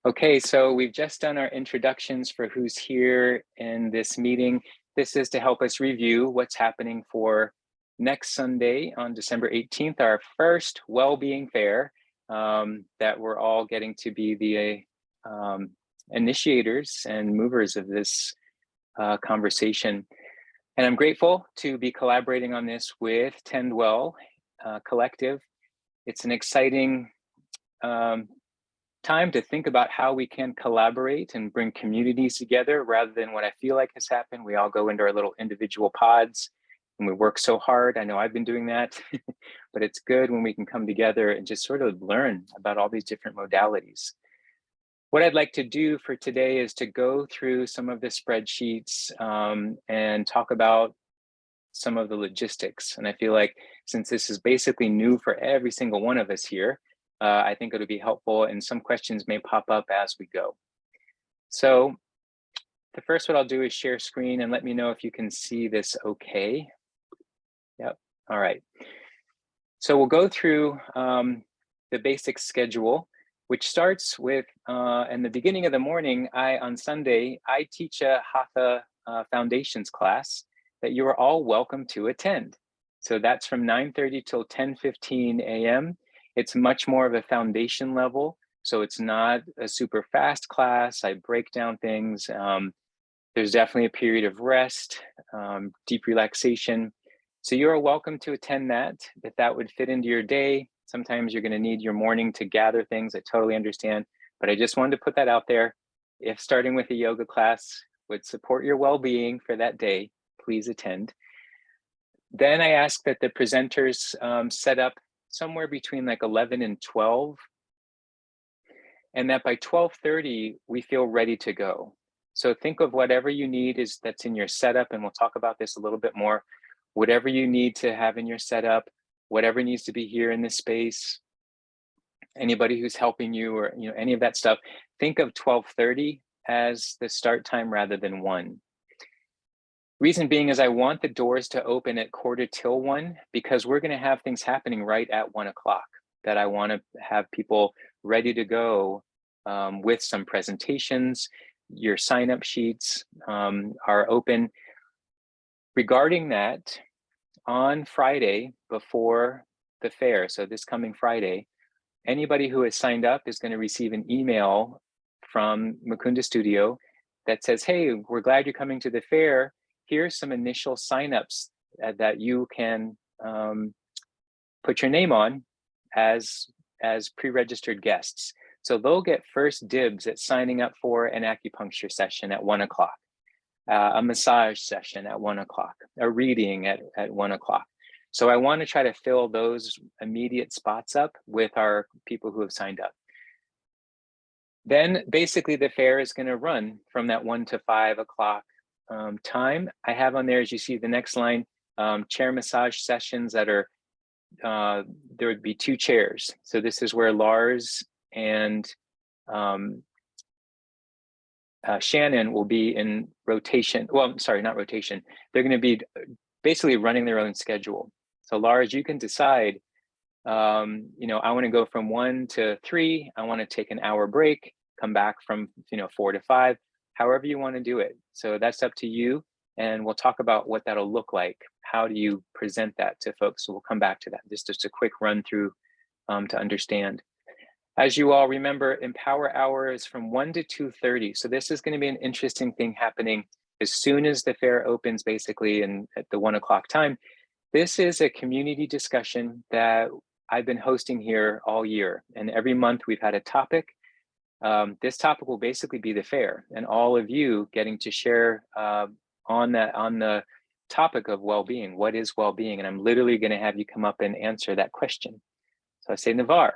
Okay, so we've just done our introductions for who's here in this meeting. This is to help us review what's happening for next Sunday on December 18th, our first well-being fair that we're all getting to be the initiators and movers of this conversation. And I'm grateful to be collaborating on this with Tend Well Collective. It's an exciting time to think about how we can collaborate and bring communities together rather than what I feel like has happened. We all go into our little individual pods and we work so hard. I know I've been doing that, but it's good when we can come together and just sort of learn about all these different modalities. What I'd like to do for today is to go through some of the spreadsheets and talk about some of the logistics. And I feel like since this is basically new for every single one of us here, I think it'll be helpful and some questions may pop up as we go. So the first what I'll do is share screen and let me know if you can see this okay. Yep, all right. So we'll go through the basic schedule, which starts with, in the beginning of the morning, on Sunday, I teach a Hatha Foundations class that you are all welcome to attend. So that's from 9:30 till 10:15 a.m. It's much more of a foundation level. So it's not a super fast class. I break down things. There's definitely a period of rest, deep relaxation. So you're welcome to attend that if that would fit into your day. Sometimes you're going to need your morning to gather things. I totally understand, but I just wanted to put that out there. If starting with a yoga class would support your well-being for that day, please attend. Then I ask that the presenters set up somewhere between like 11 and 12, and that by 12:30 we feel ready to go. So think of whatever you need that's in your setup, and we'll talk about this a little bit more. Whatever you need to have in your setup, whatever needs to be here in this space, anybody who's helping you or any of that stuff, think of 12:30 as the start time rather than 1. Reason being is I want the doors to open at 1:45 because we're going to have things happening right at 1 o'clock that I want to have people ready to go with some presentations. Your sign-up sheets are open. Regarding that, on Friday before the fair, so this coming Friday, anybody who has signed up is going to receive an email from Mukunda Studio that says, hey, we're glad you're coming to the fair. Here's some initial signups that you can put your name on as pre-registered guests. So they'll get first dibs at signing up for an acupuncture session at 1 o'clock, a massage session at 1 o'clock, a reading at 1 o'clock. So I want to try to fill those immediate spots up with our people who have signed up. Then basically the fair is going to run from that 1 to 5 o'clock time. I have on there, as you see the next line, chair massage sessions that are, there would be 2 chairs. So this is where Lars and Shannon will be in rotation. Well, sorry, not rotation. They're going to be basically running their own schedule. So Lars, you can decide, I want to go from 1 to 3. I want to take an hour break, come back from 4 to 5, however you want to do it. So that's up to you. And we'll talk about what that'll look like. How do you present that to folks? So we'll come back to that. Just a quick run through to understand. As you all remember, Empower Hour is from 1 to 2:30. So this is going to be an interesting thing happening as soon as the fair opens, basically, and at the 1 o'clock time. This is a community discussion that I've been hosting here all year. And every month we've had a topic. This topic will basically be the fair and all of you getting to share on the topic of well-being. What is well-being? And I'm literally going to have you come up and answer that question. So I say, Navar,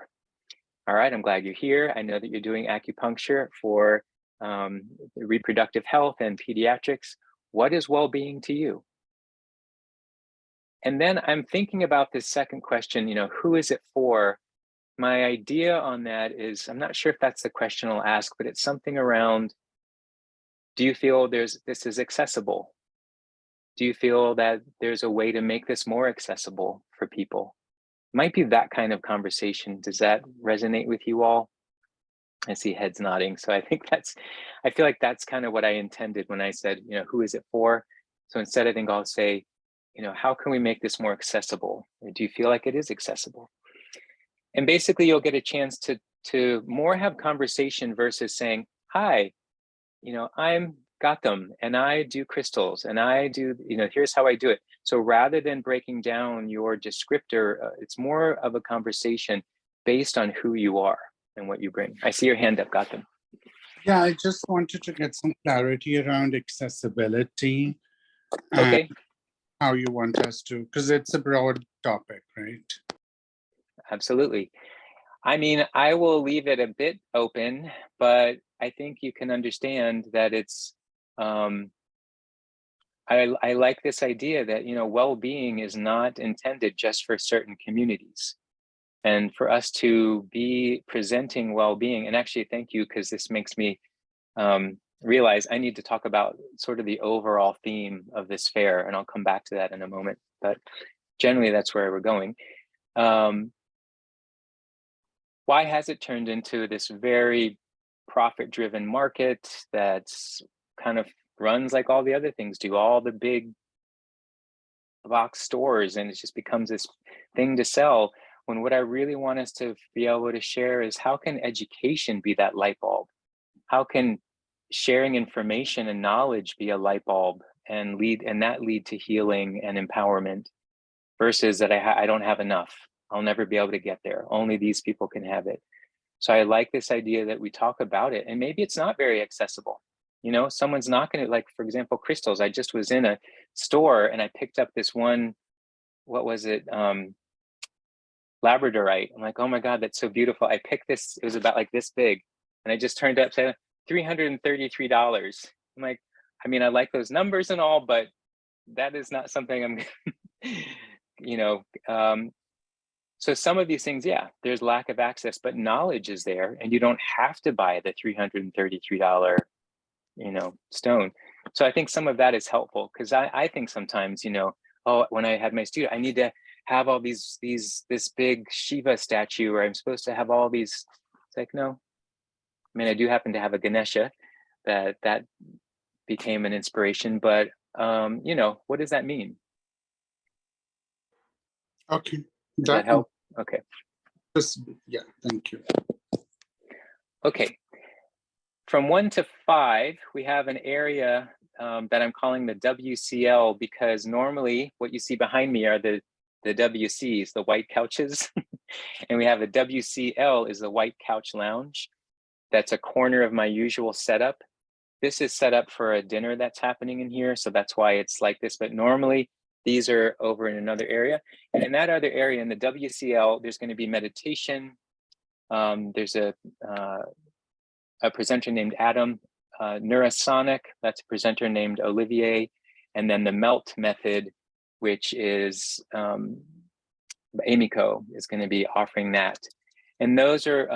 all right, I'm glad you're here. I know that you're doing acupuncture for reproductive health and pediatrics. What is well-being to you? And then I'm thinking about this second question, who is it for? My idea on that is, I'm not sure if that's the question I'll ask, but it's something around, do you feel this is accessible? Do you feel that there's a way to make this more accessible for people? Might be that kind of conversation. Does that resonate with you all? I see heads nodding. So I think I feel like that's kind of what I intended when I said, who is it for? So instead, I think I'll say, how can we make this more accessible? Or do you feel like it is accessible? And basically, you'll get a chance to more have conversation versus saying, hi, I'm Gotham and I do crystals and I do, here's how I do it. So rather than breaking down your descriptor, it's more of a conversation based on who you are and what you bring. I see your hand up, Gotham. Yeah, I just wanted to get some clarity around accessibility. Okay. How you want us to, because it's a broad topic, right? Absolutely. I mean, I will leave it a bit open, but I think you can understand that it's, I like this idea that, well-being is not intended just for certain communities. And for us to be presenting well-being, and actually thank you, because this makes me realize I need to talk about sort of the overall theme of this fair, and I'll come back to that in a moment, but generally that's where we're going. Why has it turned into this very profit-driven market that's kind of runs like all the other things do, all the big box stores, and it just becomes this thing to sell, when what I really want us to be able to share is how can education be that light bulb? How can sharing information and knowledge be a light bulb and that lead to healing and empowerment, versus that I don't have enough. I'll never be able to get there. Only these people can have it. So I like this idea that we talk about it, and maybe it's not very accessible. Someone's not going to, like, for example, crystals. I just was in a store and I picked up this one, what was it? Labradorite. I'm like, oh my God, that's so beautiful. I picked this, it was about like this big, and I just turned up to $333. I'm like, I mean, I like those numbers and all, but that is not something I'm, so some of these things, yeah, there's lack of access, but knowledge is there, and you don't have to buy the $333, stone. So I think some of that is helpful, because I think sometimes, oh, when I had my studio, I need to have all this big Shiva statue, or I'm supposed to have all these. It's like, no. I mean, I do happen to have a Ganesha that became an inspiration, but what does that mean? Okay. Does that help? Okay. Yeah, thank you. Okay. From 1 to 5, we have an area that I'm calling the WCL, because normally what you see behind me are the WCs, the white couches. And we have a WCL is the white couch lounge. That's a corner of my usual setup. This is set up for a dinner that's happening in here, so that's why it's like this. But normally these are over in another area. And in that other area, in the WCL, there's going to be meditation. There's a presenter named Adam. Neurosonic, that's a presenter named Olivier. And then the MELT method, which is Amiko is going to be offering that. And those are,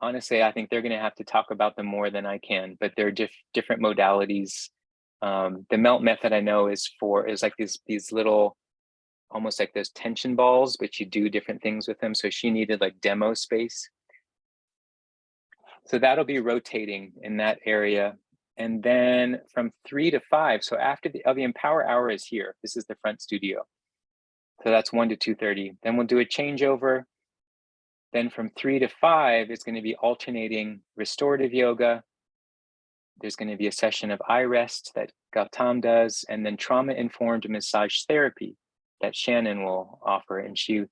honestly, I think they're going to have to talk about them more than I can, but they're different modalities. The MELT method I know is like these little, almost like those tension balls, but you do different things with them. So she needed like demo space. So that'll be rotating in that area. And then from 3 to 5, so after the Empower Hour is here. This is the front studio. So that's 1 to 2:30. Then we'll do a changeover. Then from 3 to 5, it's going to be alternating restorative yoga. There's going to be a session of eye rest that Gautam does, and then trauma-informed massage therapy that Shannon will offer, and she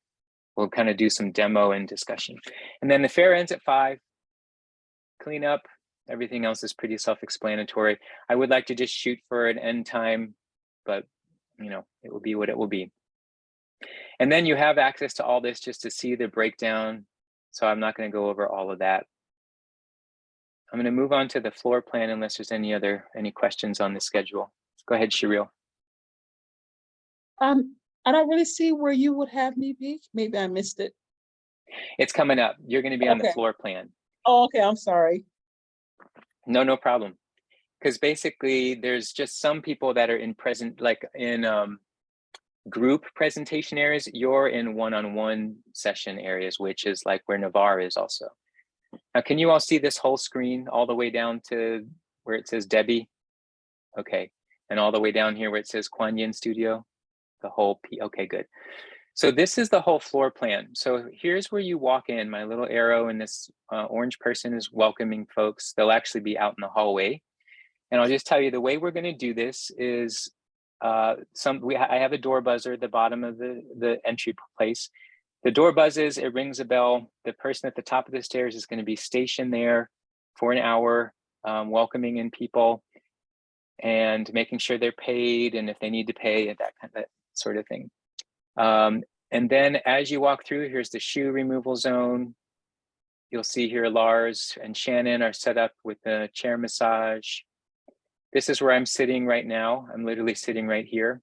will kind of do some demo and discussion. And then the fair ends at 5. Clean up. Everything else is pretty self-explanatory. I would like to just shoot for an end time, but it will be what it will be. And then you have access to all this just to see the breakdown. So I'm not going to go over all of that. I'm going to move on to the floor plan unless there's any questions on the schedule. Go ahead, Shereel. I don't really see where you would have me be. Maybe I missed it. It's coming up. You're going to be on the floor plan. Oh, okay. I'm sorry. No problem. Because basically there's just some people that are in present, like in group presentation areas, you're in one-on-one session areas, which is like where Navarre is also. Now, can you all see this whole screen all the way down to where it says Debbie? Okay, and all the way down here where it says Kuan Yin Studio, the whole okay, good. So this is the whole floor plan. So here's where you walk in. My little arrow and this orange person is welcoming folks. They'll actually be out in the hallway. And I'll just tell you the way we're going to do this is I have a door buzzer at the bottom of the entry place. The door buzzes, it rings a bell. The person at the top of the stairs is going to be stationed there for an hour, welcoming in people and making sure they're paid, and if they need to pay, that sort of thing. And then as you walk through, here's the shoe removal zone. You'll see here Lars and Shannon are set up with the chair massage. This is where I'm sitting right now. I'm literally sitting right here.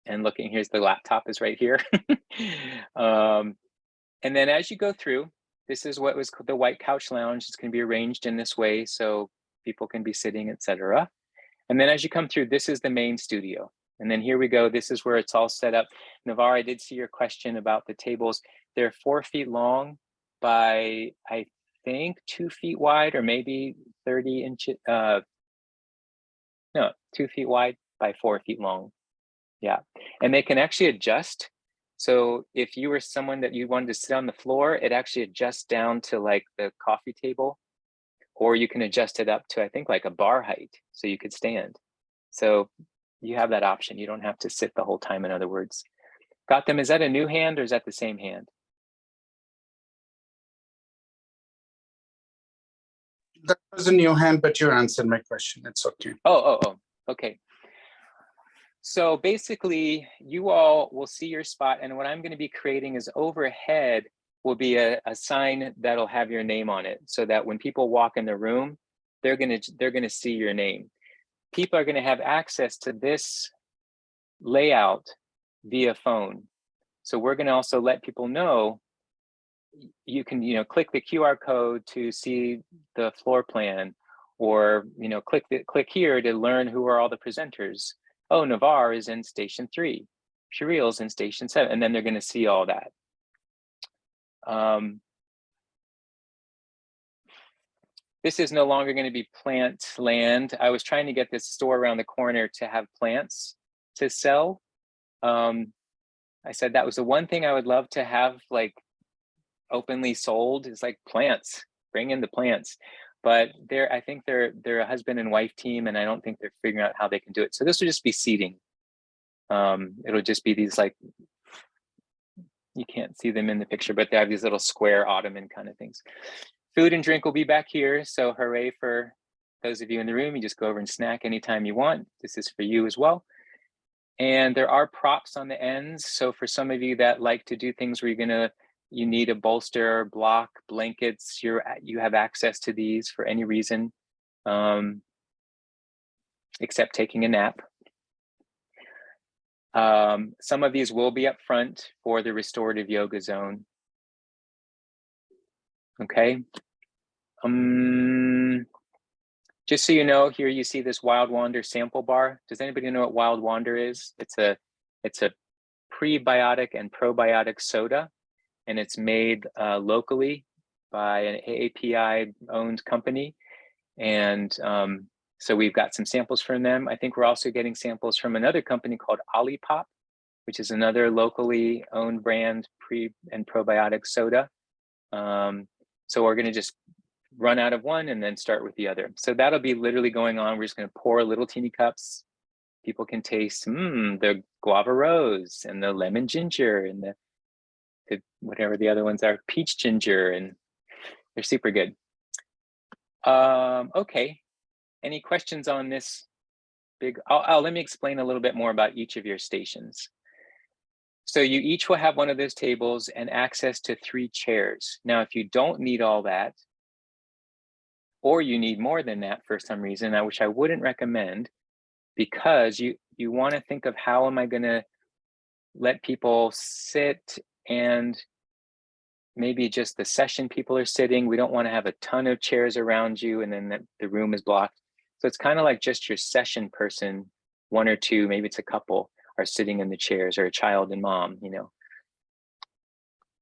And looking, here's the laptop is right here. And then as you go through, this is what was the White Couch Lounge. It's going to be arranged in this way so people can be sitting, etc. And then as you come through, this is the main studio. And then here we go. This is where it's all set up. Navarre, I did see your question about the tables. They're 4 feet long by, I think, 2 feet wide, or maybe 30 inches. No, 2 feet wide by 4 feet long. Yeah, and they can actually adjust. So if you were someone that you wanted to sit on the floor, it actually adjusts down to like the coffee table, or you can adjust it up to, I think, like a bar height, so you could stand. So you have that option. You don't have to sit the whole time, in other words. Got them? Is that a new hand or is that the same hand? That was a new hand, but you answered my question. It's okay. Oh, okay. So basically, you all will see your spot, and what I'm going to be creating is overhead will be a sign that'll have your name on it, so that when people walk in the room, they're going to see your name. People are going to have access to this layout via phone. So we're going to also let people know you can, click the QR code to see the floor plan, or click here to learn who are all the presenters. Oh, Navarre is in station 3, Shariel's in station 7, and then they're going to see all that. This is no longer going to be plant land. I was trying to get this store around the corner to have plants to sell. I said that was the one thing I would love to have like openly sold, is like plants. Bring in the plants. But I think they're a husband and wife team, and I don't think they're figuring out how they can do it. So this will just be seating. It'll just be these, like, you can't see them in the picture, but they have these little square ottoman kind of things. Food and drink will be back here. So hooray for those of you in the room. You just go over and snack anytime you want. This is for you as well. And there are props on the ends. So for some of you that like to do things where you need a bolster, block, blankets, you have access to these for any reason, except taking a nap. Some of these will be up front for the restorative yoga zone. Okay. Just so you know, here you see this Wild Wander sample bar. Does anybody know what Wild Wander is? It's a prebiotic and probiotic soda, and it's made locally by an AAPI-owned company. And so we've got some samples from them. I think we're also getting samples from another company called Olipop, which is another locally owned brand pre and probiotic soda. So we're going to just run out of one and then start with the other. So that'll be literally going on. We're just going to pour little teeny cups. People can taste the guava rose and the lemon ginger and the whatever the other ones are, peach ginger, and they're super good. Okay, any questions on this big? Let me explain a little bit more about each of your stations. So you each will have one of those tables and access to 3 chairs. Now, if you don't need all that, or you need more than that for some reason, which I wouldn't recommend, because you want to think of how am I going to let people sit, and maybe just the session people are sitting. We don't want to have a ton of chairs around you and then the room is blocked. So it's kind of like just your session person, 1 or 2, maybe it's a couple. are sitting in the chairs, or a child and mom, you know.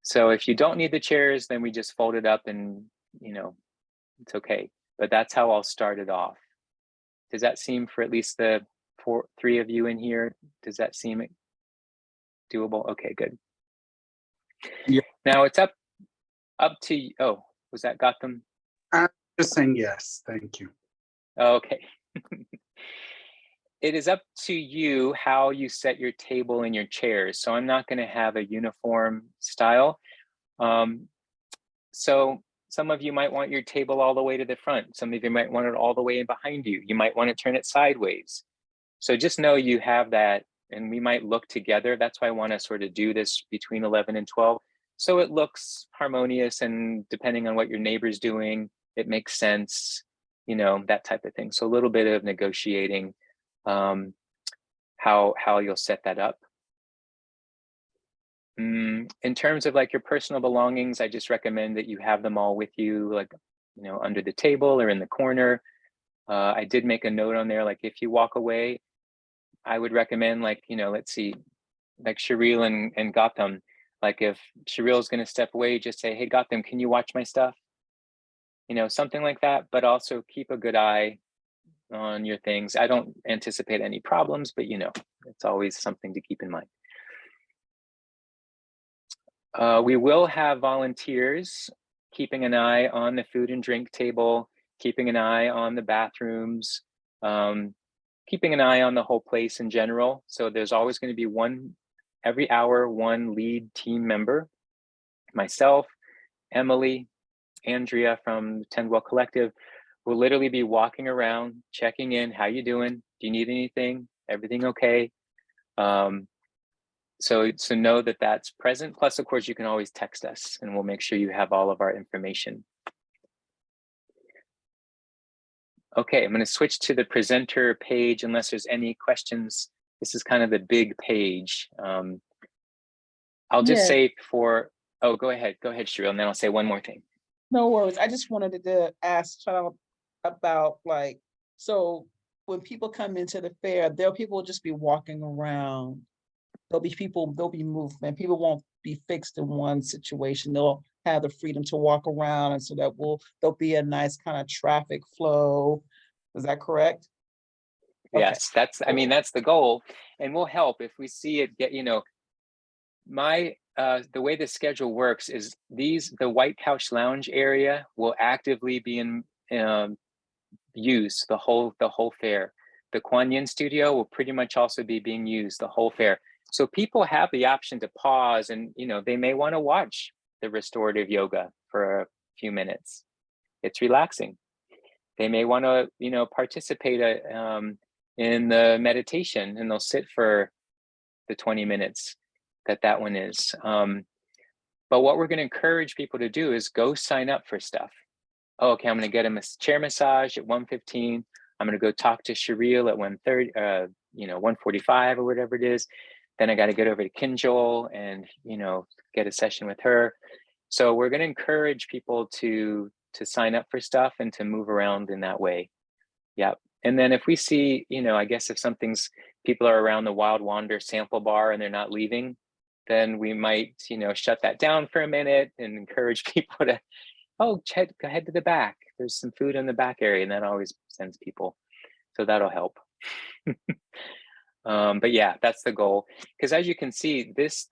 So if you don't need the chairs, then we just fold it up and, you know, it's okay. But that's how I'll start it off. Does that seem, for at least the three of you in here, does that seem doable? Okay, good. Yeah. Now it's up to, oh, was that got them? I'm just saying yes, thank you. Okay. It is up to you how you set your table and your chairs. So I'm not going to have a uniform style. So some of you might want your table all the way to the front. Some of you might want it all the way in behind you. You might want to turn it sideways. So just know you have that, and we might look together. That's why I want to sort of do this between 11 and 12. So it looks harmonious, and depending on what your neighbor's doing, it makes sense, you know, that type of thing. So a little bit of negotiating how you'll set that up. In terms of like your personal belongings, I just recommend that you have them all with you, like, you know, under the table or in the corner. I did make a note on there, like if you walk away, I would recommend, like, you know, let's see, like Shereel and Gotham, like if Shereel is going to step away, just say, hey, Gotham, can you watch my stuff? You know, something like that, but also keep a good eye on your things. I don't anticipate any problems, but you know, it's always something to keep in mind. We will have volunteers keeping an eye on the food and drink table, keeping an eye on the bathrooms, keeping an eye on the whole place in general. So there's always going to be every hour, one lead team member, myself, Emily, Andrea from Tendwell Collective, will literally be walking around, checking in. How you doing? Do you need anything? Everything okay? So know that that's present. Plus, of course, you can always text us and we'll make sure you have all of our information. Okay, I'm going to switch to the presenter page unless there's any questions. This is kind of the big page. I'll just say oh, go ahead, Shereel, and then I'll say one more thing. No worries. I just wanted to ask about, like, so when people come into the fair, people will just be walking around. There'll be movement. People won't be fixed in one situation. They'll have the freedom to walk around, and so there'll be a nice kind of traffic flow. Is that correct? Yes, okay. I mean, that's the goal, and we'll help if we see it get, you know, the way the schedule works is the White Couch Lounge area will actively be in use the whole fair. The Kuan Yin studio will pretty much also be being used the whole fair. So people have the option to pause, and you know, they may want to watch the restorative yoga for a few minutes. It's relaxing. They may want to, you know, participate in the meditation, and they'll sit for the 20 minutes that one is. But what we're going to encourage people to do is go sign up for stuff. Oh, okay, I'm going to get a chair massage at 1:15. I'm going to go talk to Shereel at 1:30, you know, 1:45 or whatever it is. Then I got to get over to Kinjal and, you know, get a session with her. So we're going to encourage people to sign up for stuff and to move around in that way. Yeah. And then if we see, you know, I guess if people are around the Wild Wander sample bar and they're not leaving, then we might, you know, shut that down for a minute and encourage people to, oh, Chet, go ahead to the back. There's some food in the back area, and that always sends people. So that'll help. But yeah, that's the goal. Because as you can see, this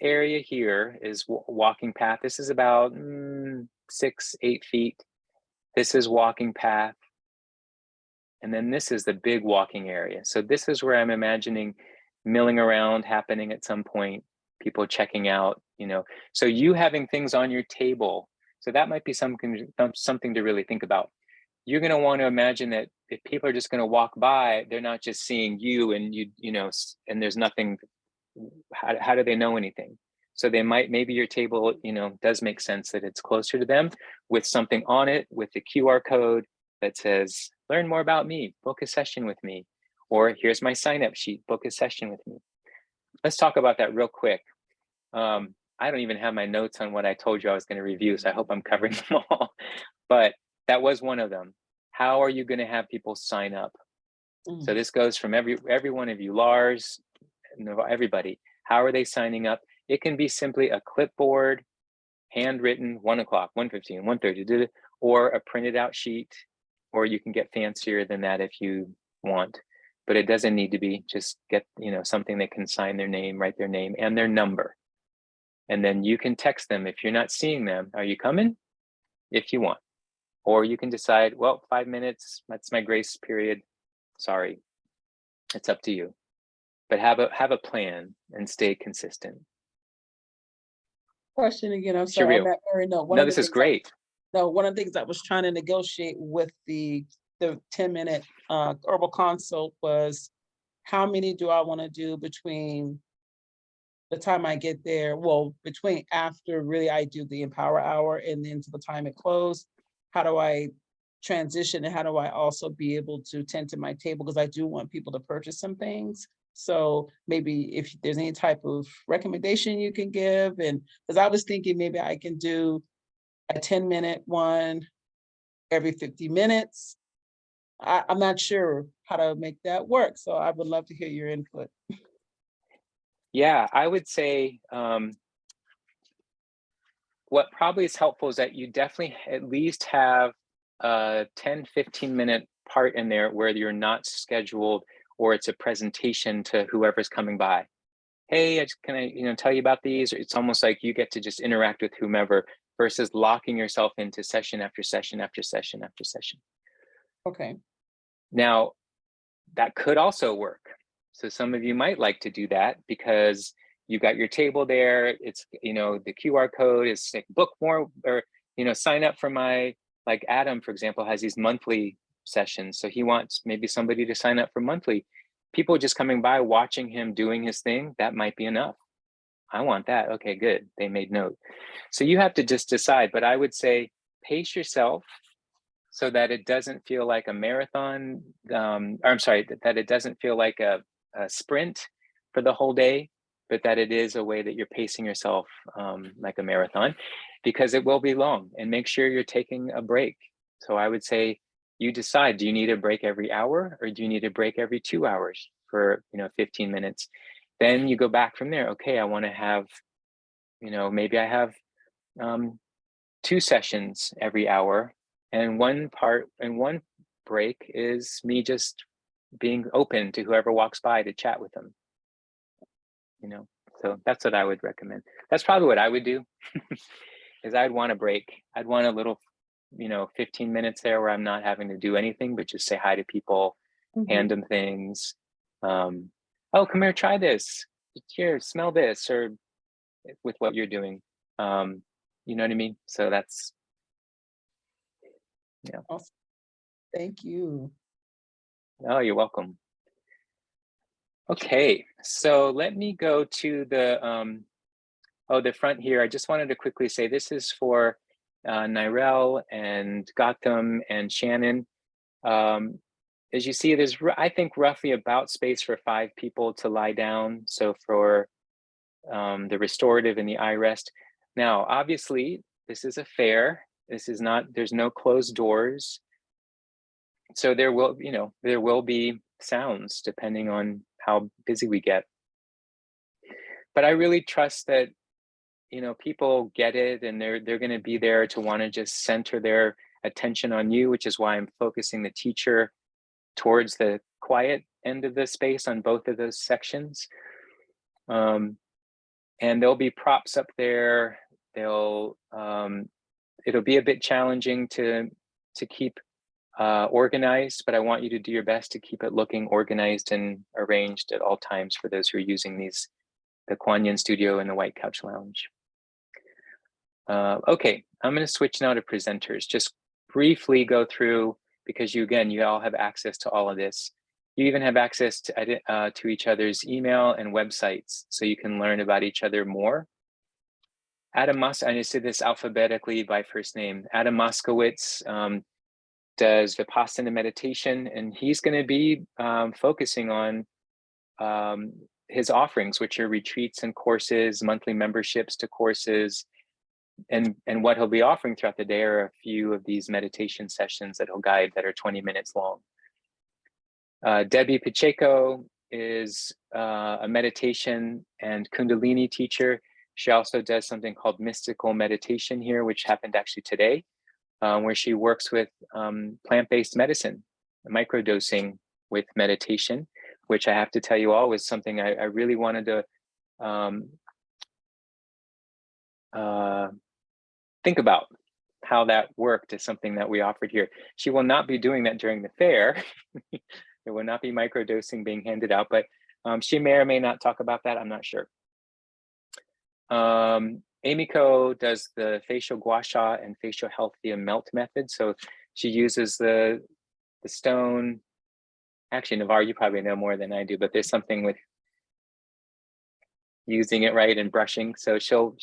area here is walking path. This is about 6-8 feet. This is walking path. And then this is the big walking area. So this is where I'm imagining milling around happening at some point, people checking out, you know. So you having things on your table. So that might be something to really think about. You're going to want to imagine that if people are just going to walk by, they're not just seeing you and you know, and there's nothing. How do they know anything? So maybe your table, you know, does make sense that it's closer to them with something on it, with the QR code that says, learn more about me, book a session with me, or here's my sign-up sheet, book a session with me. Let's talk about that real quick. I don't even have my notes on what I told you I was going to review, so I hope I'm covering them all. But that was one of them. How are you going to have people sign up? So this goes from every one of you, Lars, everybody. How are they signing up? It can be simply a clipboard, handwritten, 1 o'clock, 1:15, 1:30, or a printed out sheet, or you can get fancier than that if you want, but it doesn't need to be. Just get, something they can sign their name, write their name and their number. And then you can text them if you're not seeing them. Are you coming? If you want. Or you can decide, well, 5 minutes, that's my grace period. Sorry, it's up to you. But have a plan and stay consistent. Question again, I'm sorry, I'm not very no. No, this is great. One of the things I was trying to negotiate with the 10-minute herbal consult was how many do I want to do between the time I get there? Well, between after really I do the Empower Hour and then to the time it closed, how do I transition and how do I also be able to tend to my table? Because I do want people to purchase some things. So maybe if there's any type of recommendation you can give, and because I was thinking maybe I can do a 10-minute one every 50 minutes. I'm not sure how to make that work. So I would love to hear your input. Yeah, I would say what probably is helpful is that you definitely at least have a 10-15 minute part in there where you're not scheduled or it's a presentation to whoever's coming by. Hey, can I tell you about these? It's almost like you get to just interact with whomever versus locking yourself into session after session after session after session. Okay. Now, that could also work. So some of you might like to do that because you got your table there. It's, the QR code is like book more or, sign up for my, like Adam, for example, has these monthly sessions. So he wants maybe somebody to sign up for monthly. People just coming by, watching him doing his thing, that might be enough. I want that. Okay, good. They made note. So you have to just decide, but I would say pace yourself so that it doesn't feel like a marathon. I'm sorry, that it doesn't feel like a sprint for the whole day, but that it is a way that you're pacing yourself like a marathon, because it will be long. And make sure you're taking a break. So I would say you decide, do you need a break every hour or do you need a break every 2 hours for 15 minutes? Then you go back from there. Okay, I want to have, maybe I have 2 sessions every hour, and one break is me just being open to whoever walks by to chat with them. So that's what I would recommend. That's probably what I would do. Is I'd want a break. I'd want a little 15 minutes there where I'm not having to do anything but just say hi to people, hand them things. Oh, come here, try this. Here, smell this, or with what you're doing. You know what I mean? So that's, Awesome. Thank you. Oh, you're welcome. Okay, so let me go to the the front here. I just wanted to quickly say this is for Nirel and Gautam and Shannon. As you see, there's, I think, roughly about space for 5 people to lie down. So for the restorative and the eye rest. Now, obviously, this is a fair. This is not, there's no closed doors. So there will be sounds depending on how busy we get. But I really trust that, people get it and they're going to be there to want to just center their attention on you, which is why I'm focusing the teacher towards the quiet end of the space on both of those sections. And there'll be props up there. It'll be a bit challenging to keep organized, but I want you to do your best to keep it looking organized and arranged at all times for those who are using the Kuan Yin Studio and the White Couch Lounge. Okay, I'm going to switch now to presenters. Just briefly go through, because you all have access to all of this. You even have access to each other's email and websites, so you can learn about each other more. Adam Moskowitz, I just did this alphabetically by first name. Adam Moskowitz does Vipassana meditation, and he's going to be focusing on his offerings, which are retreats and courses, monthly memberships to courses, and what he'll be offering throughout the day are a few of these meditation sessions that he'll guide that are 20 minutes long. Debbie Pacheco is a meditation and Kundalini teacher. She also does something called mystical meditation here, which happened actually today, where she works with plant-based medicine, microdosing with meditation, which I have to tell you all was something I really wanted to think about how that worked is something that we offered here. She will not be doing that during the fair. There will not be microdosing being handed out, but she may or may not talk about that. I'm not sure. Amiko does the facial gua sha and facial health via melt method. So she uses the stone. Actually, Navarre, you probably know more than I do, but there's something with using it right and brushing. So she'll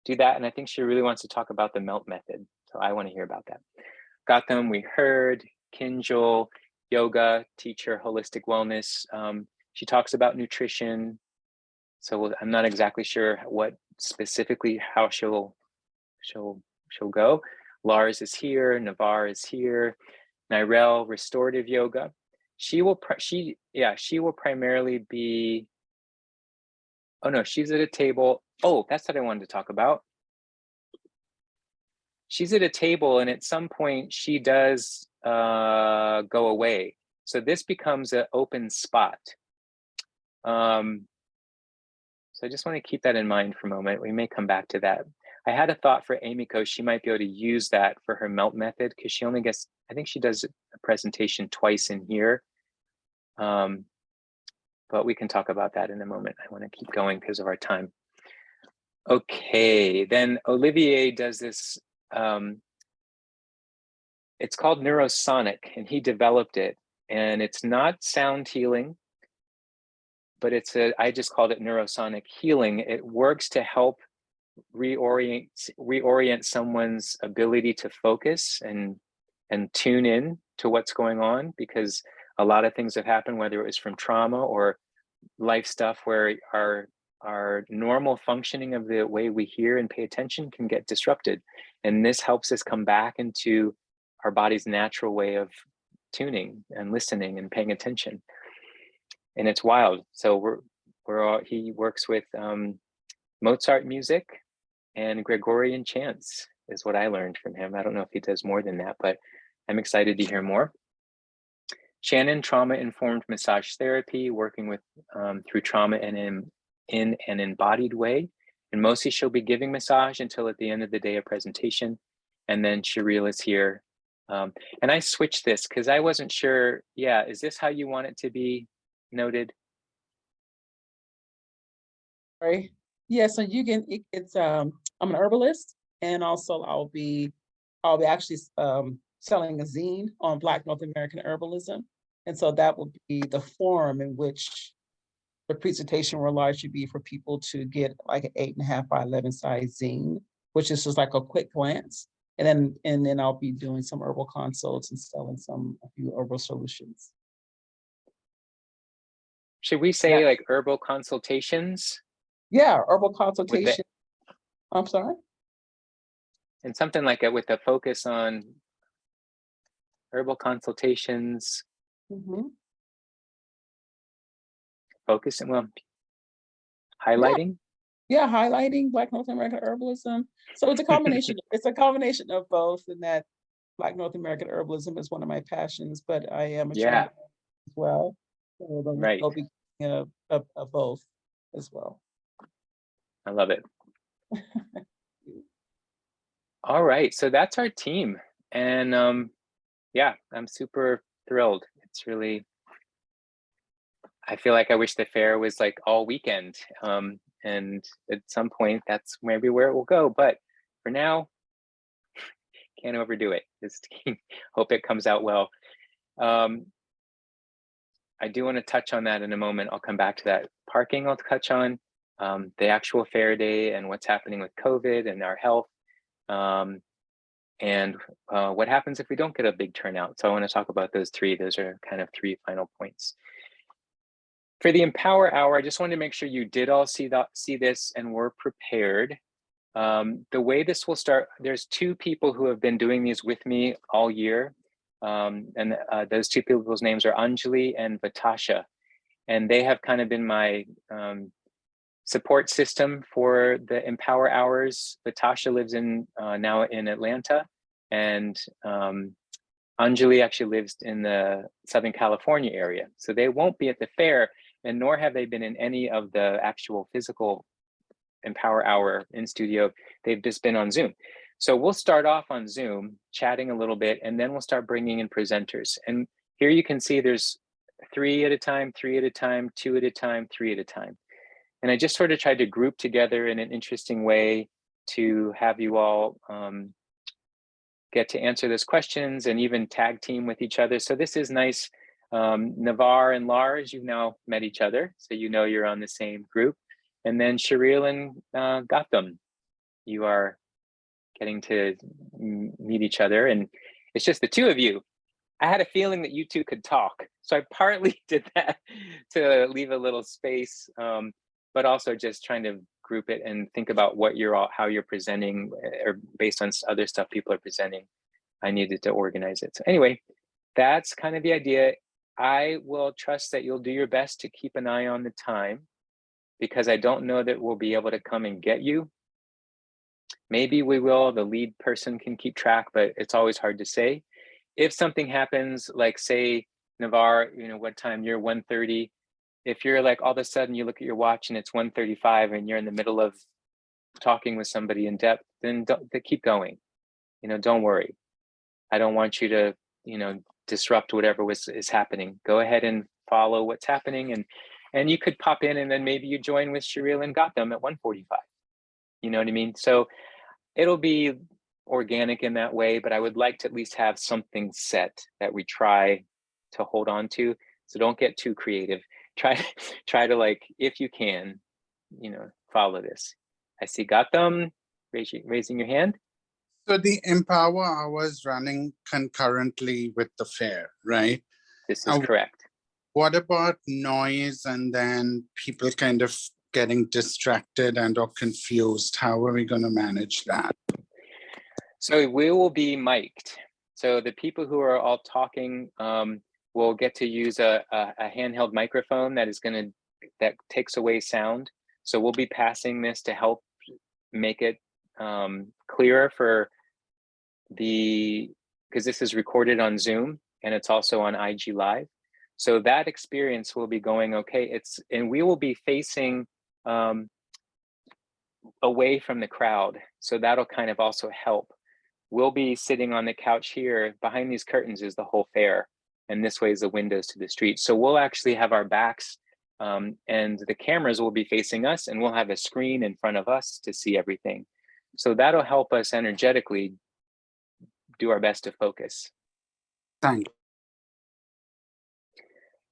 do that. And I think she really wants to talk about the melt method. So I want to hear about that. Gautam, we heard. Kinjal, yoga teacher, holistic wellness. She talks about nutrition. So I'm not exactly sure what specifically how she'll go. Lars is here. Navarre is here. Nirel, restorative yoga. She will primarily be. Oh no, she's at a table. Oh, that's what I wanted to talk about. She's at a table, and at some point she does go away. So this becomes an open spot. So I just want to keep that in mind for a moment. We may come back to that. I had a thought for Amiko. She might be able to use that for her melt method because she only gets, I think she does a presentation twice in here. But we can talk about that in a moment. I want to keep going because of our time. Okay, then Olivier does this. It's called Neurosonic, and he developed it. And it's not sound healing, but I just called it Neurosonic Healing. It works to help reorient someone's ability to focus and tune in to what's going on, because a lot of things have happened, whether it was from trauma or life stuff, where our normal functioning of the way we hear and pay attention can get disrupted. And this helps us come back into our body's natural way of tuning and listening and paying attention. And it's wild. So he works with Mozart music and Gregorian chants is what I learned from him. I don't know if he does more than that, but I'm excited to hear more. Shannon, trauma-informed massage therapy, working with through trauma and in an embodied way. And mostly she'll be giving massage until at the end of the day, a presentation. And then Shereel is here. And I switched this because I wasn't sure. Yeah, is this how you want it to be noted? Right. Yeah, so you can, it's I'm an herbalist, and also I'll be actually selling a zine on Black North American herbalism. And so that will be the forum in which the presentation will largely be for people to get like an 8.5 by 11 size zine, which is just like a quick glance. And then I'll be doing some herbal consults and selling a few herbal solutions. Should we say like herbal consultations? Yeah, herbal consultation. I'm sorry? And something like it with a focus on herbal consultations. Mm-hmm. Focusing, well, highlighting. Yeah, highlighting Black North American herbalism. So it's a combination. It's a combination of both, and that Black North American herbalism is one of my passions, but I am a trainer as well. So there'll be a both as well. I love it. All right, so that's our team, and yeah, I'm super thrilled. It's really, I feel like I wish the fair was like all weekend, and at some point that's maybe where it will go, but for now, can't overdo it. Just hope it comes out well. I do want to touch on that in a moment. I'll come back to that. Parking I'll touch on, the actual fair day and what's happening with COVID and our health, and what happens if we don't get a big turnout. So I want to talk about those three. Those are kind of three final points. For the Empower Hour, I just wanted to make sure you did all see this and were prepared. The way this will start, there's two people who have been doing these with me all year. and those two people's names are Anjali and Vatasha. And they have kind of been my support system for the Empower Hours. Vatasha lives in now in Atlanta, and Anjali actually lives in the Southern California area. So they won't be at the fair, and nor have they been in any of the actual physical Empower Hour in studio. They've just been on Zoom. So we'll start off on Zoom, chatting a little bit, and then we'll start bringing in presenters. And here you can see there's 3 at a time, 3 at a time, 2 at a time, 3 at a time. And I just sort of tried to group together in an interesting way to have you all get to answer those questions and even tag team with each other. So this is nice. Navar and Lars, you've now met each other, so you know you're on the same group. And then Sharil and Gautam, you are getting to meet each other, and it's just the two of you. I had a feeling that you two could talk, so I partly did that to leave a little space, but also just trying to group it and think about what you're all, how you're presenting, or based on other stuff people are presenting. I needed to organize it. So anyway, that's kind of the idea. I will trust that you'll do your best to keep an eye on the time, because I don't know that we'll be able to come and get you. Maybe we will, the lead person can keep track, but it's always hard to say. If something happens, like say, Navar, you know, what time you're 1:30, if you're like, all of a sudden you look at your watch and it's 1:35 and you're in the middle of talking with somebody in depth, then keep going. You know, don't worry. I don't want you to, you know, disrupt whatever is happening. Go ahead and follow what's happening, and you could pop in and then maybe you join with Sharil and Gautam at 1:45. You know what I mean? So it'll be organic in that way, but I would like to at least have something set that we try to hold on to. So don't get too creative. Try to, like, if you can, you know, follow this. I see Gautam raising your hand. So the Empower Hours running concurrently with the fair, right? This is correct. What about noise and then people kind of getting distracted and or confused? How are we going to manage that? So we will be mic'd. So the people who are all talking will get to use a handheld microphone that takes away sound. So we'll be passing this to help make it clearer for because this is recorded on Zoom and it's also on IG Live. So that experience will be going okay. And we will be facing away from the crowd. So that'll kind of also help. We'll be sitting on the couch here. Behind these curtains is the whole fair, and this way is the windows to the street. So we'll actually have our backs and the cameras will be facing us, and we'll have a screen in front of us to see everything. So that'll help us energetically do our best to focus. Thank you.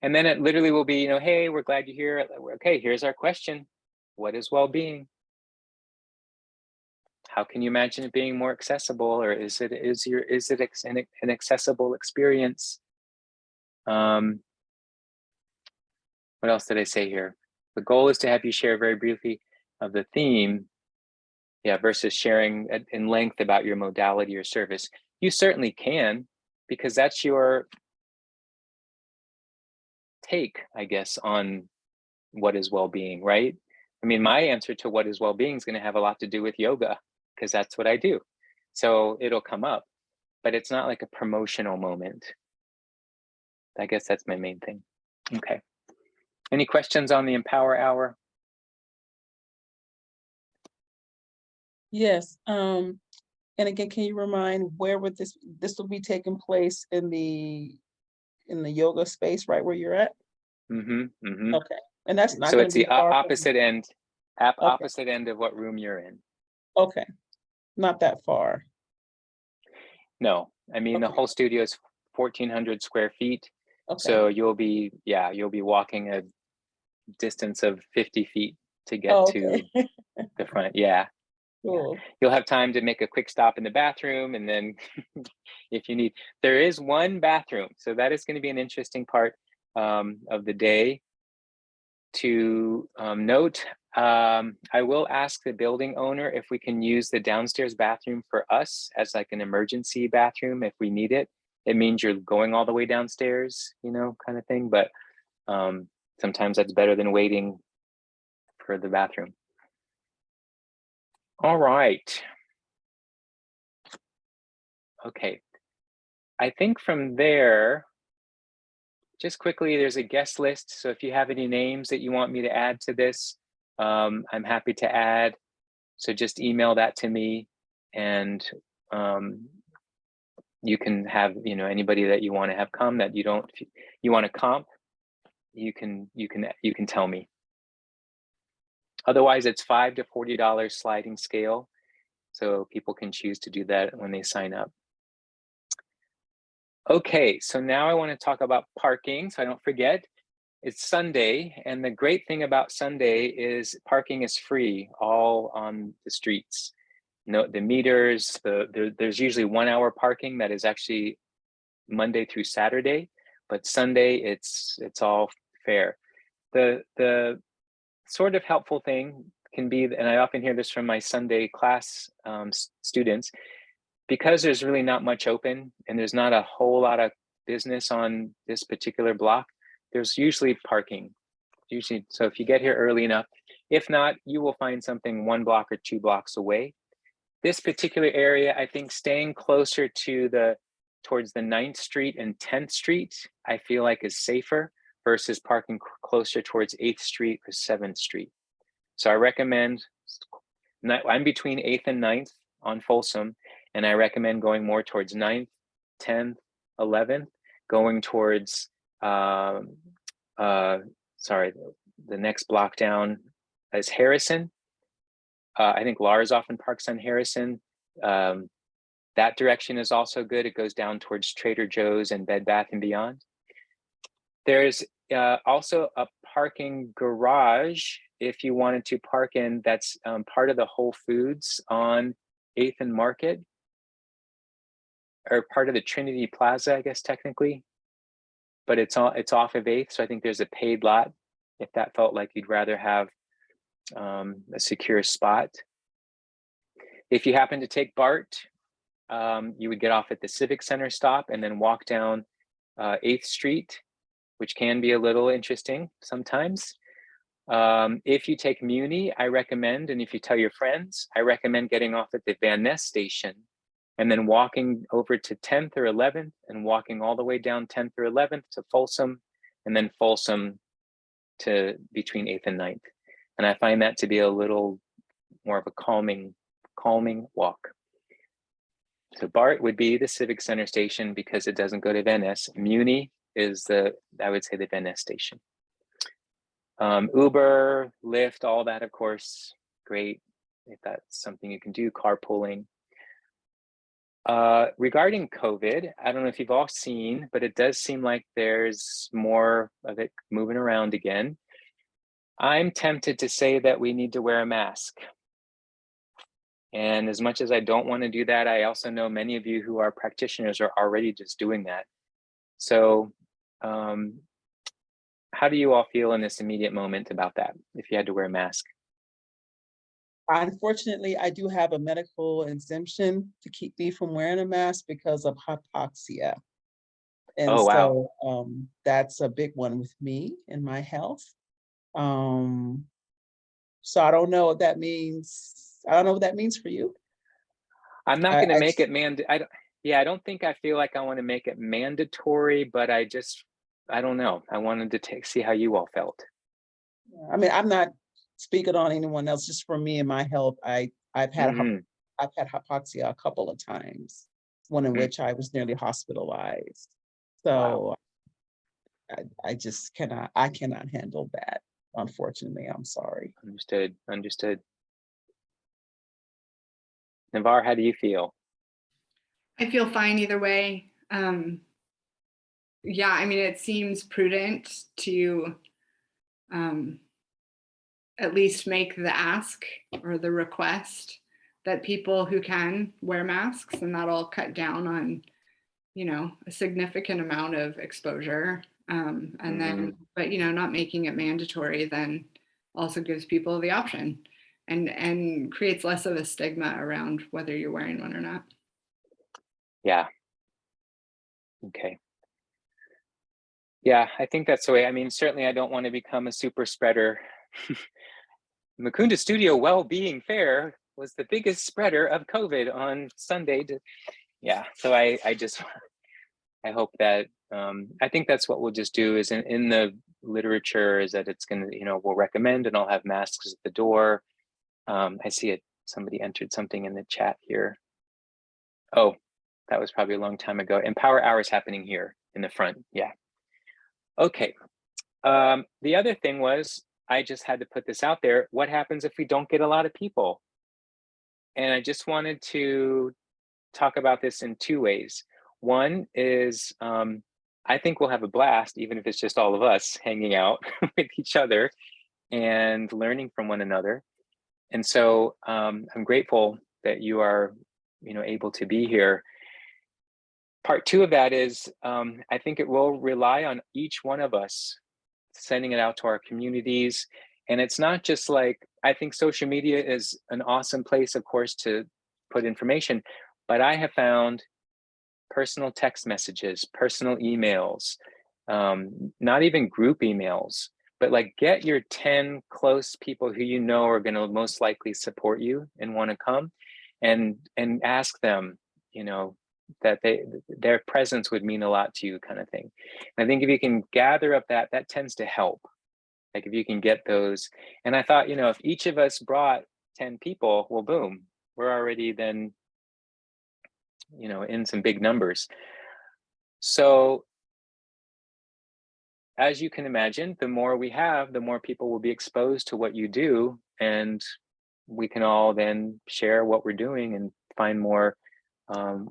And then it literally will be, you know, hey, we're glad you're here. Okay, here's our question. What is well-being? How can you imagine it being more accessible, or is it an accessible experience? What else did I say here? The goal is to have you share very briefly of the theme, versus sharing in length about your modality or service. You certainly can, because that's your take, I guess, on what is well-being, right? I mean, my answer to what is well-being is going to have a lot to do with yoga, because that's what I do. So it'll come up, but it's not like a promotional moment. I guess that's my main thing. Okay. Any questions on the Empower Hour? Yes. And again, can you remind where would this will be taking place in the yoga space, right where you're at? Mm-hmm. Mm-hmm. Okay. And that's not so going it's to be the opposite end, opposite end of what room you're in. Okay. Not that far. No, I mean, the whole studio is 1,400 square feet. Okay. So you'll be walking a distance of 50 feet to get to the front. Yeah. Cool. Yeah. You'll have time to make a quick stop in the bathroom, and then if you need, there is one bathroom. So that is going to be an interesting part of the day to note. I will ask the building owner if we can use the downstairs bathroom for us as like an emergency bathroom if we need it. it means you're going all the way downstairs, kind of thing. But sometimes that's better than waiting for the bathroom. All right. Okay. I think from there, just quickly, there's a guest list. So if you have any names that you want me to add to this, I'm happy to add. So just email that to me, and you can have, anybody that you want to have come that you want to comp, you can tell me. Otherwise, it's $5 to $40 sliding scale. So people can choose to do that when they sign up. Okay, so now I want to talk about parking, so I don't forget. It's Sunday, and the great thing about Sunday is parking is free all on the streets. No, the meters, there's usually 1 hour parking that is actually Monday through Saturday, but Sunday it's all fair. The sort of helpful thing can be, and I often hear this from my Sunday class students, because there's really not much open and there's not a whole lot of business on this particular block, there's usually parking. So if you get here early enough, if not, you will find something 1 block or 2 blocks away. This particular area, I think staying closer to towards the 9th Street and 10th Street, I feel like is safer versus parking closer towards 8th Street or 7th Street. So I recommend, I'm between 8th and 9th on Folsom, and I recommend going more towards 9th, 10th, 11th, going towards, the next block down is Harrison. I think Lars often parks on Harrison. That direction is also good. It goes down towards Trader Joe's and Bed Bath & Beyond. There's also a parking garage if you wanted to park in, that's part of the Whole Foods on 8th and Market, or part of the Trinity Plaza, I guess technically, but it's off of 8th, so I think there's a paid lot if that felt like you'd rather have a secure spot. If you happen to take BART, you would get off at the Civic Center stop and then walk down 8th Street, which can be a little interesting sometimes. If you take Muni, I recommend, and if you tell your friends, I recommend getting off at the Van Ness station and then walking over to 10th or 11th and walking all the way down 10th or 11th to Folsom, and then Folsom to between 8th and 9th. And I find that to be a little more of a calming walk. So BART would be the Civic Center station because it doesn't go to Van Ness. Muni is I would say the Van Ness station. Uber, Lyft, all that, of course, great if that's something you can do, carpooling. Regarding COVID, I don't know if you've all seen, but it does seem like there's more of it moving around again. I'm tempted to say that we need to wear a mask. And as much as I don't want to do that, I also know many of you who are practitioners are already just doing that. So how do you all feel in this immediate moment about that, if you had to wear a mask? Unfortunately, I do have a medical exemption to keep me from wearing a mask because of hypoxia. And Oh, wow. so that's a big one with me and my health. So I don't know what that means. I don't know what that means for you. I'm not going to make it I don't think I feel like I want to make it mandatory, but I don't know. I wanted to see how you all felt. I mean, I'm not speaking on anyone else, just for me and my health. I've had hypoxia a couple of times, one in which I was nearly hospitalized. So wow. I just cannot handle that. Unfortunately, I'm sorry. Understood. Navar, how do you feel? I feel fine either way. Yeah, I mean, it seems prudent to at least make the ask or the request that people who can wear masks, and that'll cut down on, a significant amount of exposure. And then, but, not making it mandatory then also gives people the option and creates less of a stigma around whether you're wearing one or not. Yeah. Okay. Yeah, I think that's the way. I mean, certainly I don't want to become a super spreader. Mukunda Studio Well-Being Fair was the biggest spreader of COVID on Sunday. Yeah, so I hope that, I think that's what we'll just do is in the literature is that it's gonna, we'll recommend and I'll have masks at the door. I see it, somebody entered something in the chat here. Oh, that was probably a long time ago. And power hours happening here in the front, yeah. Okay, the other thing was, I just had to put this out there. What happens if we don't get a lot of people? And I just wanted to talk about this in two ways. One is, I think we'll have a blast, even if it's just all of us hanging out with each other and learning from one another. And so I'm grateful that you are, able to be here. Part two of that is, I think it will rely on each one of us sending it out to our communities. And it's not just like, I think social media is an awesome place, of course, to put information, but I have found personal text messages, personal emails, not even group emails, but like get your 10 close people who you know are going to most likely support you and want to come and ask them, that their presence would mean a lot to you, kind of thing. And I think if you can gather up that tends to help. Like if you can get those. And I thought, if each of us brought 10 people, well, boom, we're already then, in some big numbers. So as you can imagine, the more we have, the more people will be exposed to what you do, and we can all then share what we're doing and find more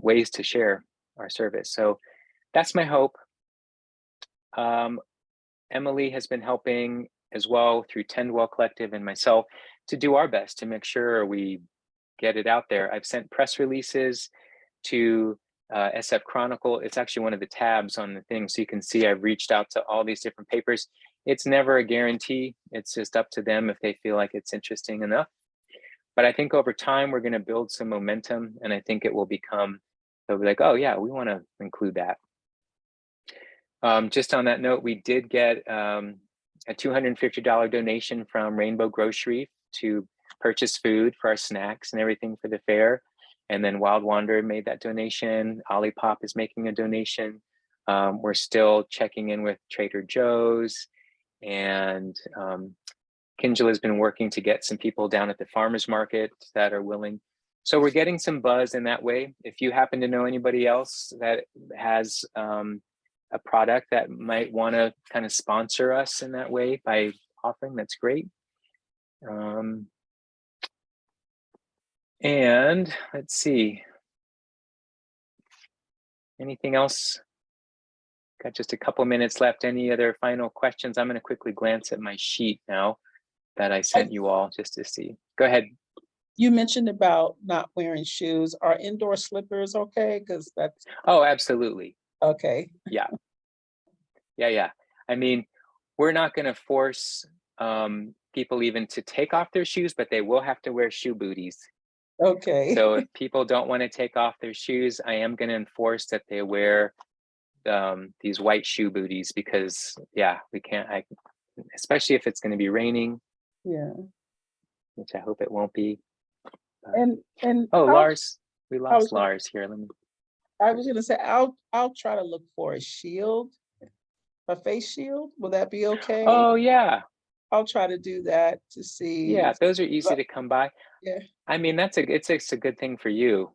ways to share our service. So that's my hope. Emily has been helping as well through Tendwell Collective and myself to do our best to make sure we get it out there. I've sent press releases to SF Chronicle. It's actually one of the tabs on the thing, so you can see I've reached out to all these different papers. It's never a guarantee. It's just up to them if they feel like it's interesting enough. But I think over time, we're going to build some momentum, and I think it will become, they'll be like, oh yeah, we want to include that. Just on that note, we did get a $250 donation from Rainbow Grocery to purchase food for our snacks and everything for the fair. And then Wild Wander made that donation. Olipop is making a donation. We're still checking in with Trader Joe's, and Kinjal has been working to get some people down at the farmers market that are willing. So we're getting some buzz in that way. If you happen to know anybody else that has a product that might want to kind of sponsor us in that way by offering, that's great. And let's see, anything else? Got just a couple minutes left. Any other final questions? I'm going to quickly glance at my sheet now that I sent you all just to see. Go ahead. You mentioned about not wearing shoes. Are indoor slippers okay? Because that's Oh, absolutely. okay. Yeah. Yeah. I mean, we're not going to force people even to take off their shoes, but they will have to wear shoe booties. Okay. So if people don't want to take off their shoes, I am going to enforce that they wear these white shoe booties, because yeah, we can't, especially if it's going to be raining. Yeah. Which I hope it won't be. And oh, Lars, we lost Lars here. Let me. I was gonna say I'll try to look for a shield, a face shield. Will that be okay? Oh yeah. I'll try to do that to see. Yeah, those are easy to come by. Yeah. I mean, it's a good thing for you,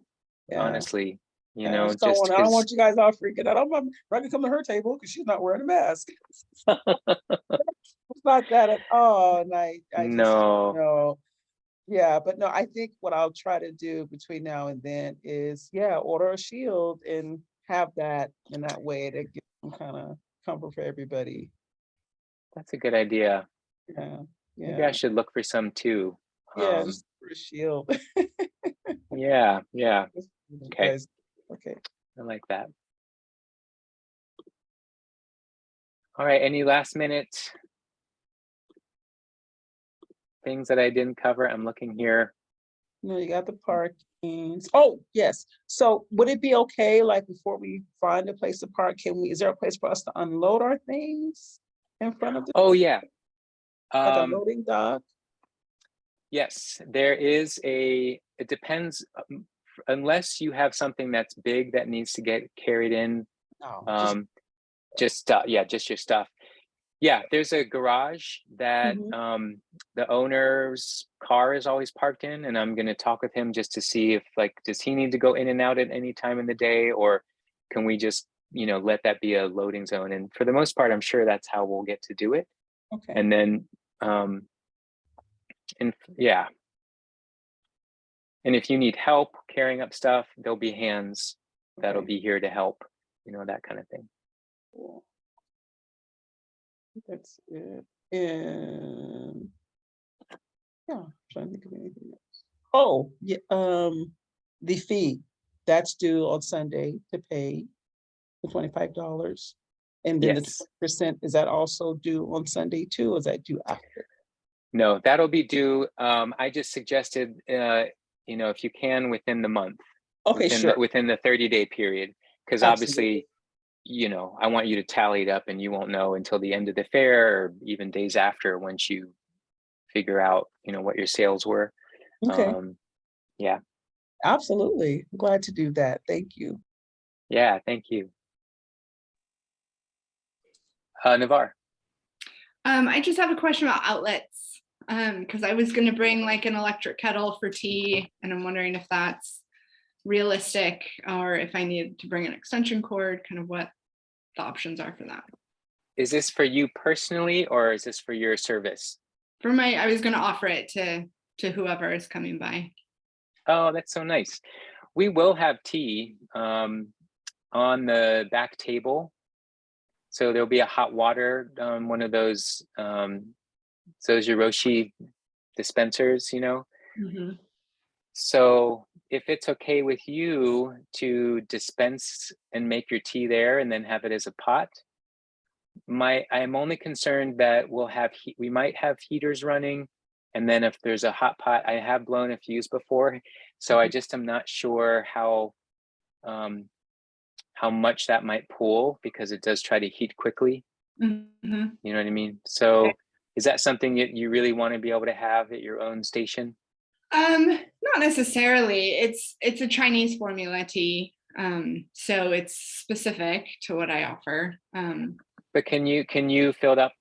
Yeah. honestly. I don't want you guys all freaking out. I'm not gonna come to her table because she's not wearing a mask. It's not that at all. And I just, no. Yeah, but no, I think what I'll try to do between now and then is, order a shield and have that in that way to get some kind of comfort for everybody. That's a good idea. Yeah. Maybe I should look for some too. Yeah, just for a shield. Yeah. Okay. Okay. I like that. All right, any last minute things that I didn't cover? I'm looking here. No, you got the parking. Oh, yes. So would it be okay, like before we find a place to park, is there a place for us to unload our things in front of the, Oh yeah. like a loading dock? Yes, there is it depends, unless you have something that's big that needs to get carried in, No, just yeah, just your stuff. Yeah, there's a garage that Mhm. the owner's car is always parked in, and I'm gonna talk with him just to see if, like, does he need to go in and out at any time in the day, or can we just, let that be a loading zone? And for the most part, I'm sure that's how we'll get to do it. Okay, And then, and yeah, and if you need help carrying up stuff, there'll be hands that'll okay, be here to help, that kind of thing. cool. That's it. And yeah, I'm trying to think of anything else. Oh, yeah, the fee that's due on Sunday to pay the $25. And then the Yes. 20%, is that also due on Sunday too, or is that due after? No, that'll be due. I just suggested, if you can within the month, Okay, sure, within the 30-day period, because absolutely. obviously, I want you to tally it up, and you won't know until the end of the fair or even days after, once you figure out, what your sales were. Okay, Yeah, absolutely. I'm glad to do that. Thank you. yeah. Thank you, Navar. I just have a question about outlets. Because I was gonna bring like an electric kettle for tea, and I'm wondering if that's realistic or if I need to bring an extension cord, kind of what the options are for that. Is this for you personally, or is this for your service? I was gonna offer it to whoever is coming by. Oh, that's so nice. We will have tea on the back table. So there'll be a hot water, one of those Yoroshi dispensers, Mhm. So if it's okay with you to dispense and make your tea there and then have it as a pot, I'm only concerned that we might have heaters running, and then if there's a hot pot, I have blown a fuse before, so I just am not sure um, how much that might pool, because it does try to heat quickly. Mhm. You know what I mean? So is that something that you really want to be able to have at your own station? Not necessarily. It's a Chinese formula tea. So it's specific to what I offer. But can you fill up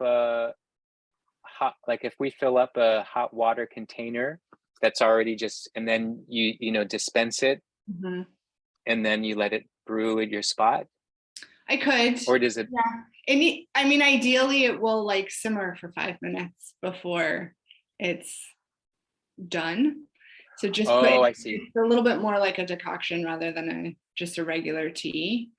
a hot, like, if we fill up a hot water container that's already just, and then you dispense it, Mhm. and then you let it brew at your spot? I could. Or does it? Yeah. I mean, ideally it will like simmer for 5 minutes before it's done. So just Oh, I see. it's a little bit more like a decoction rather than just a regular tea.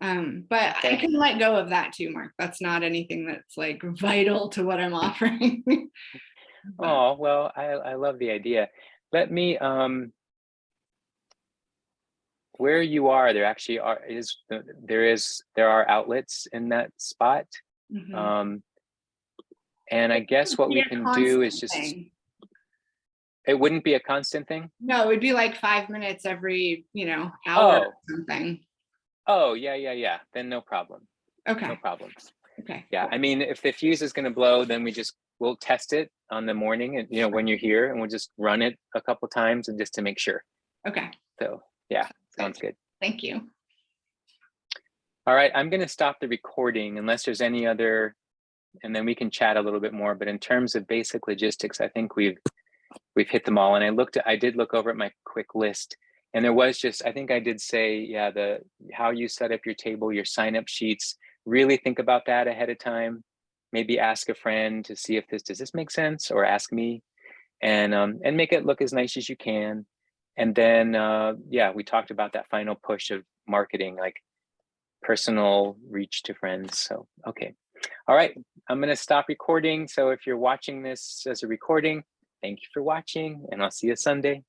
But I Okay. can let go of that too, Mark. That's not anything that's like vital to what I'm offering. But Oh, well, I love the idea. Let me where you are, there actually there are outlets in that spot. mhm. Um and I guess what Be we a can do is constant just, thing. it wouldn't be a constant thing. No, it would be like 5 minutes every, hour or Oh, something. oh, yeah. Then no problem. No Okay. problem. Okay. Yeah, Cool. I mean, if the fuse is going to blow, then we'll test it on the morning, and when you're here, and we'll just run it a couple times, and just to make sure. Okay. So yeah, Good. sounds good. Thank you. All right, I'm going to stop the recording unless there's any other, and then we can chat a little bit more. But in terms of basic logistics, I think we've hit them all. And I did look over at my quick list, and there was I think I did say, yeah, how you set up your table, your sign up sheets. Really think about that ahead of time. Maybe ask a friend to see if does this make sense, or ask me, and make it look as nice as you can. And then yeah, we talked about that final push of marketing, like personal reach to friends. So okay, all right, I'm going to stop recording. So if you're watching this as a recording, thank you for watching, and I'll see you Sunday.